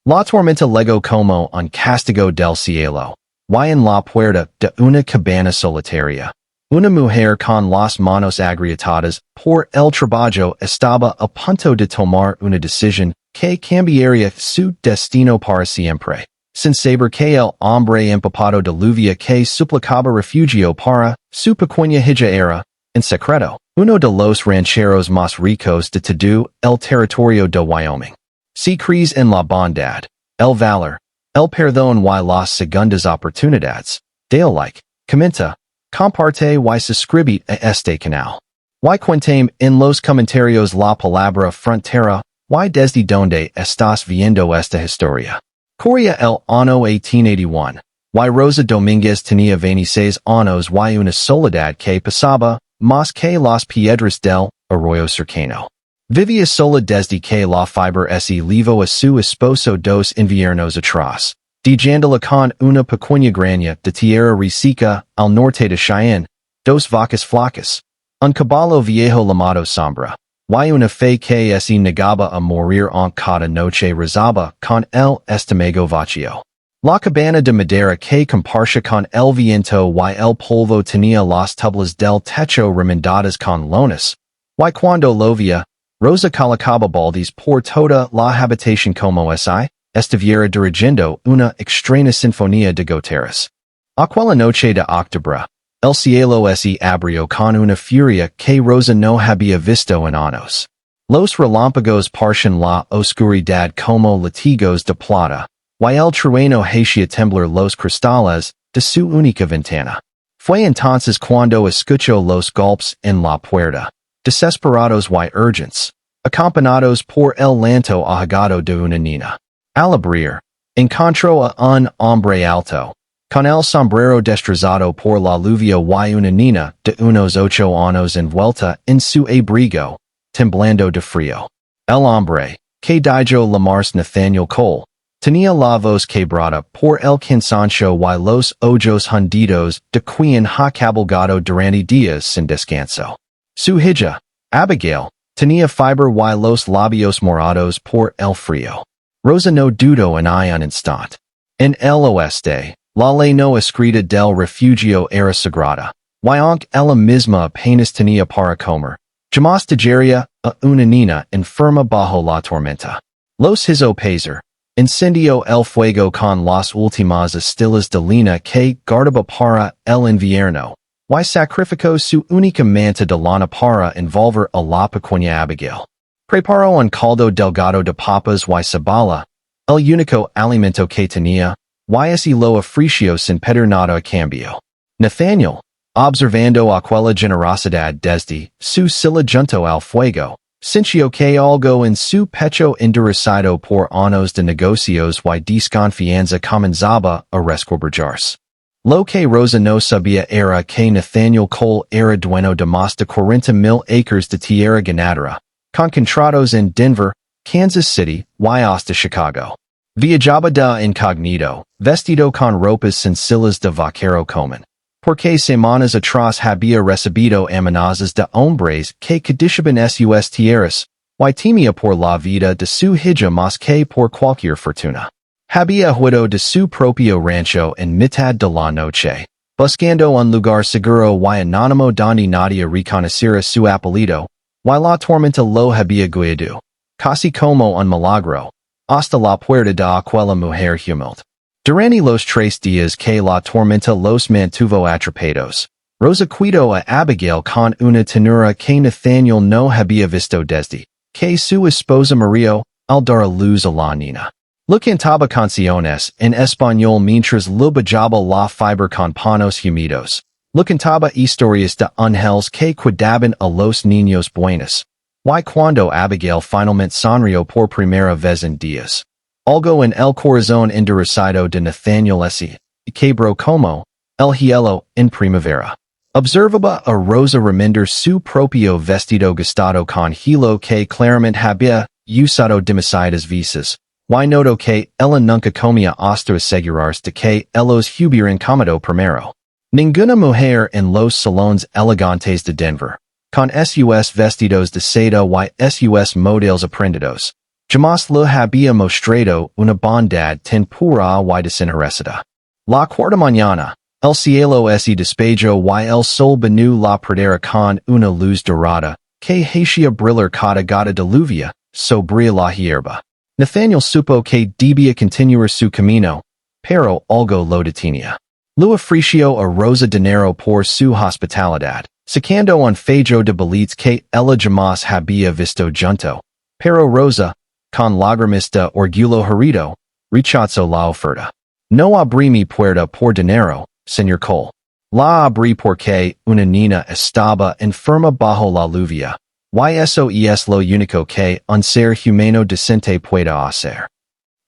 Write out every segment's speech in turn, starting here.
La tormenta lego como un castigo del cielo. Y en la puerta de una cabana solitaria. Una mujer con las manos agrietadas por el trabajo estaba a punto de tomar una decisión que cambiaría su destino para siempre. Sin saber que el hombre empapado de lluvia que suplicaba refugio para su pequeña hija era, en secreto, uno de los rancheros más ricos de todo el territorio de Wyoming. Si crees en la bondad, el valor, el perdón y las segundas oportunidades, dale like, comenta, comparte y suscribe a este canal. Y cuéntame en los comentarios la palabra frontera y desde donde estás viendo esta historia. Corría el año 1881, y Rosa Domínguez tenía 26 años y una soledad que pasaba más que las piedras del arroyo cercano. Vivía sola desde que la fibra se levó a su esposo dos inviernos atrás, dejándola con una pequeña granja de tierra rica al norte de Cheyenne, dos vacas flacas, un caballo viejo llamado Sombra, y una fe que se negaba a morir en cada noche rezaba con el estómago vacío. La cabana de madera que compartía con el viento y el polvo tenía las tablas del techo remendadas con lonas, y cuando llovía, Rosa colocaba baldes por toda la habitación como si estuviera dirigiendo una extraña sinfonía de goteras. Aquella noche de octubre, el cielo se abrió con una furia que Rosa no había visto en años. Los relámpagos partían la oscuridad como latigos de plata, y el trueno hacía temblar los cristales de su única ventana. Fue entonces cuando escuchó los golpes en la puerta, desesperados y urgentes, acompañados por el llanto ahogado de una niña. Al abrir, encontró a un hombre alto, con el sombrero destrozado por la lluvia y una niña de unos 8 años envuelta en su abrigo, temblando de frío. El hombre, que dijo llamarse Nathaniel Cole, tenía la voz quebrada por el cansancio y los ojos hundidos de quien ha cabalgado durante días sin descanso. Su hija, Abigail, tenía fiebre y los labios morados por el frío. Rosa no dudó en un instante. En el oeste, la ley no escrita del refugio era sagrada, y aunque ella misma apenas tenía para comer, jamás dejaría a una niña enferma bajo la tormenta. Los hizo pasar, encendió el fuego con las últimas estilas de lina que guardaba para el invierno, y sacrificó su única manta de lana para envolver a la pequeña Abigail. Preparó un caldo delgado de papas y cebolla, el único alimento que tenía, y se lo ofreció sin pedir nada a cambio. Nathaniel, observando aquella generosidad desde su silla junto al fuego, sintió que algo en su pecho endurecado por años de negocios y desconfianza comenzaba a resquebrajarse. Lo que Rosa no sabía era que Nathaniel Cole era dueño de más de 40,000 acres de tierra ganadera, concentrados en Denver, Kansas City, y hasta Chicago. Viajaba de incognito, vestido con ropas sencillas de vaquero común, porque semanas atrás había recibido amenazas de hombres que codiciaban sus tierras, y temía por la vida de su hija más que por cualquier fortuna. Había huido de su propio rancho en mitad de la noche, buscando un lugar seguro y anónimo donde nadie reconociera su apellido, y la tormenta lo había guiado, casi como un milagro, hasta la puerta de aquella mujer humilde. Durante los 3 días que la tormenta los mantuvo atrapados, Rosa cuidó a Abigail con una ternura que Nathaniel no había visto desde que su esposa murió al dar a luz a la niña. Lo cantaba canciones en español mientras lo bajaba la fibra con panos húmedos. Lo cantaba historias de ángeles que cuidaban a los niños buenos. Y cuando Abigail finalmente sonrió por primera vez en días, algo en el corazón endurecado de Nathaniel se quebró como el hielo en primavera. Observaba a Rosa remender su propio vestido gastado con hilo que claramente había usado demasiadas veces, y notó que ella nunca comía hasta asegurarse de que ellos hubieran comido primero. Ninguna mujer en los salones elegantes de Denver, con sus vestidos de seda y sus modelos aprendidos, Jamás lo había mostrado una bondad tan pura y desinteresada. La cuarta mañana, el cielo se despejó y el sol bañó la pradera con una luz dorada, que hacía brillar cada gota de lluvia sobre la hierba. Nathaniel supo que debía continuar su camino, pero algo lo detenía. Lo ofreció a Rosa dinero por su hospitalidad, sacando un fajo de billetes que ella jamás había visto junto. Pero Rosa, con lágrimas de orgullo herido, rechazó la oferta. No abrí mi puerta por dinero, señor Cole. La abrí porque una niña estaba enferma bajo la lluvia. Y eso es lo único que un ser humano decente puede hacer.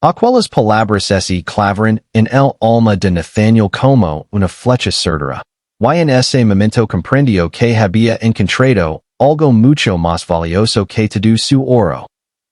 Aquellas palabras se clavaron en el alma de Nathaniel como una flecha certera. Y en ese momento comprendió que había encontrado algo mucho más valioso que todo su oro.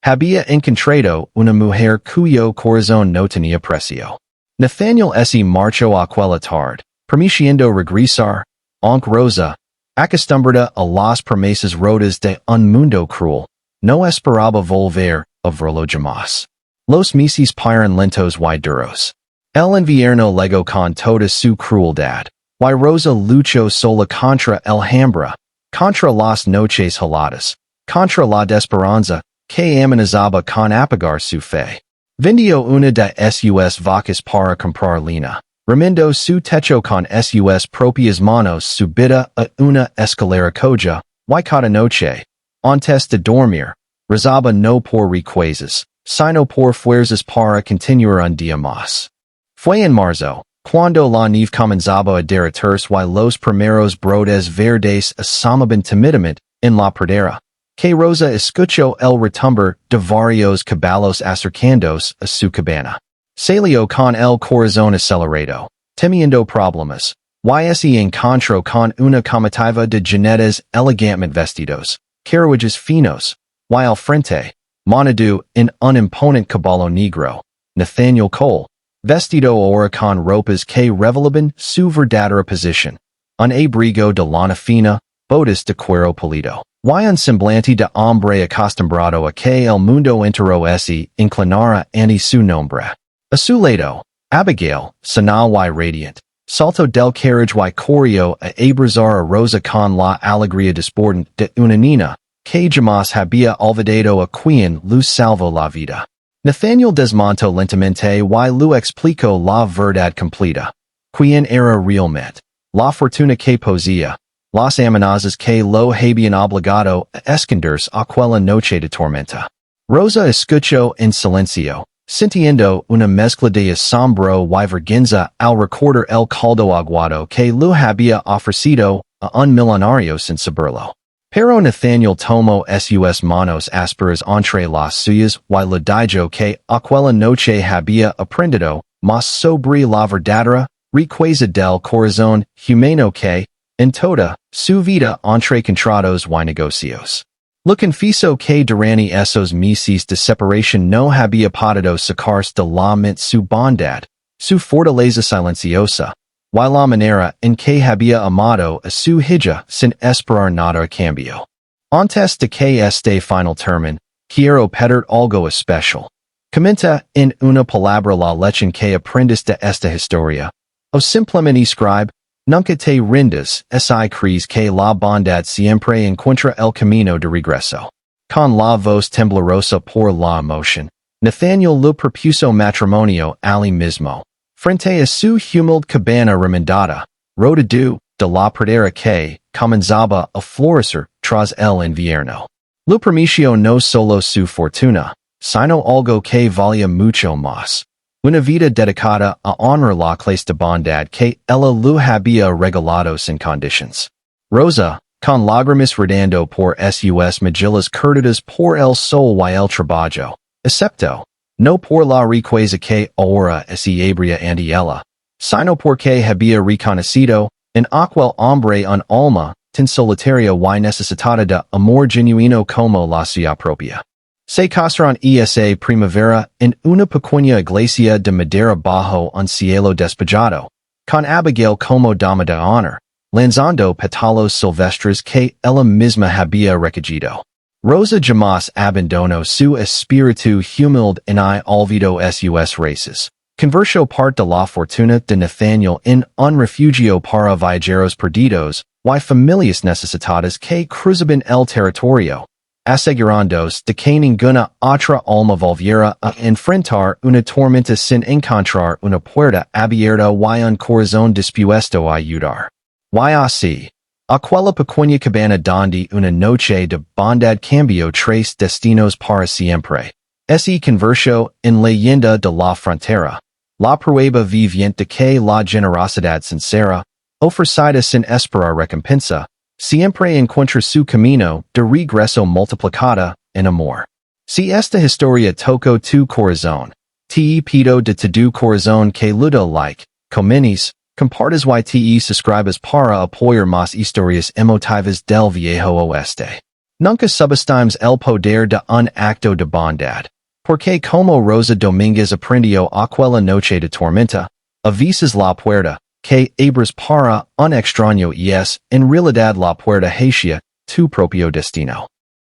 Había encontrado una mujer cuyo corazón no tenía precio. Nathaniel se marchó aquella tarde, prometiendo regresar, aunque Rosa, acostumbrada a las promesas rotas de un mundo cruel, no esperaba volver a verlo jamás. Los meses pasaron lentos y duros. El invierno llegó con toda su crueldad, y Rosa luchó sola contra el hambre, contra las noches heladas, contra la desesperanza, que amenazaba con apagar su fe. Vendió una de sus vacas para comprar lina, remendó su techo con sus propias manos, subida a una escalera coja, y cada noche, antes de dormir, rezaba no por riquezas, sino por fuerzas para continuar un día más. Fue en marzo, cuando la nieve comenzaba a derretirse y los primeros brotes verdes asomaban timidamente en la pradera, que Rosa escuchó el retumbar de varios caballos acercándose a su cabana. Salió con el corazón acelerado, temiendo problemas, y se encontró con una comitiva de jinetes elegantemente vestidos, carruajes finos, y al frente, montado en un imponente caballo negro, Nathaniel Cole, vestido ahora con ropas que revelaban su verdadera posición, un abrigo de lana fina, botas de cuero pulido, y un semblante de hombre acostumbrado a que el mundo entero se inclinara ante su nombre. A su lado, Abigail, sana y radiant, saltó del carriage y corrió a abrazar a Rosa con la alegría desbordante de una niña, que jamás había olvidado a quien le salvó la vida. Nathaniel desmontó lentamente y le explicó la verdad completa. Quien era realmente, la fortuna que poseía, las amenazas que lo habían obligado a esconderse aquella noche de tormenta. Rosa escuchó en silencio, sintiendo una mezcla de asombro y vergüenza al recordar el caldo aguado que le había ofrecido a un millonario sin saberlo. Pero Nathaniel tomó sus manos ásperas entre las suyas y le dijo que aquella noche había aprendido más sobre la verdadera riqueza del corazón humano que, en toda su vida entre contratos y negocios. Le confieso que durante esos meses de separación no había podido sacarse de la mente su bondad, su fortaleza silenciosa, y la manera en que había amado a su hija sin esperar nada a cambio. Antes de que este final termine, quiero pedir algo especial. Comenta en una palabra la lección que aprendes de esta historia, o simplemente escribe, nunca te rindas, si crees que la bondad siempre encuentra el camino de regreso. Con la voz temblorosa por la emoción, Nathaniel le propuso matrimonio allí mismo, frente a su humilde cabana remendada, rodeado de la pradera que comenzaba a florecer tras el invierno. Le prometió no solo su fortuna, sino algo que valía mucho más. Una vida dedicada a honrar la clase de bondad que ella le había regalado sin condiciones. Rosa, con lágrimas rodando por sus mejillas curtidas por el sol y el trabajo, excepto, no por la riqueza que ahora se abría ante ella, sino porque había reconocido en aquel hombre un alma tan solitaria y necesitada de amor genuino como la suya propia. Se casaron esa primavera en una pequeña iglesia de madera bajo un cielo despejado, con Abigail como dama de honor, lanzando pétalos silvestres que ella misma había recogido. Rosa jamás abandono su espíritu humilde en I olvido sus races. Converso parte de la fortuna de Nathaniel en un refugio para viajeros perdidos, y familias necesitadas que cruzaban el territorio, asegurándose de que ninguna otra alma volviera a enfrentar una tormenta sin encontrar una puerta abierta y un corazón dispuesto a ayudar. Y así, aquella pequeña cabana donde una noche de bondad cambió tres destinos para siempre. Se convirtió en leyenda de la frontera, la prueba viviente de que la generosidad sincera, ofrecida sin esperar recompensa, siempre encuentra su camino de regreso multiplicada en amor. Si esta historia tocó tu corazón, te pido de tu corazón que ludo like, comenis, compartas y te suscribas para apoyar más historias emotivas del Viejo Oeste. Nunca subestimes el poder de un acto de bondad, porque como Rosa Domínguez aprendió aquella noche de tormenta, avisas la puerta, que abres para un extraño y es, en realidad la puerta hacia tu propio destino.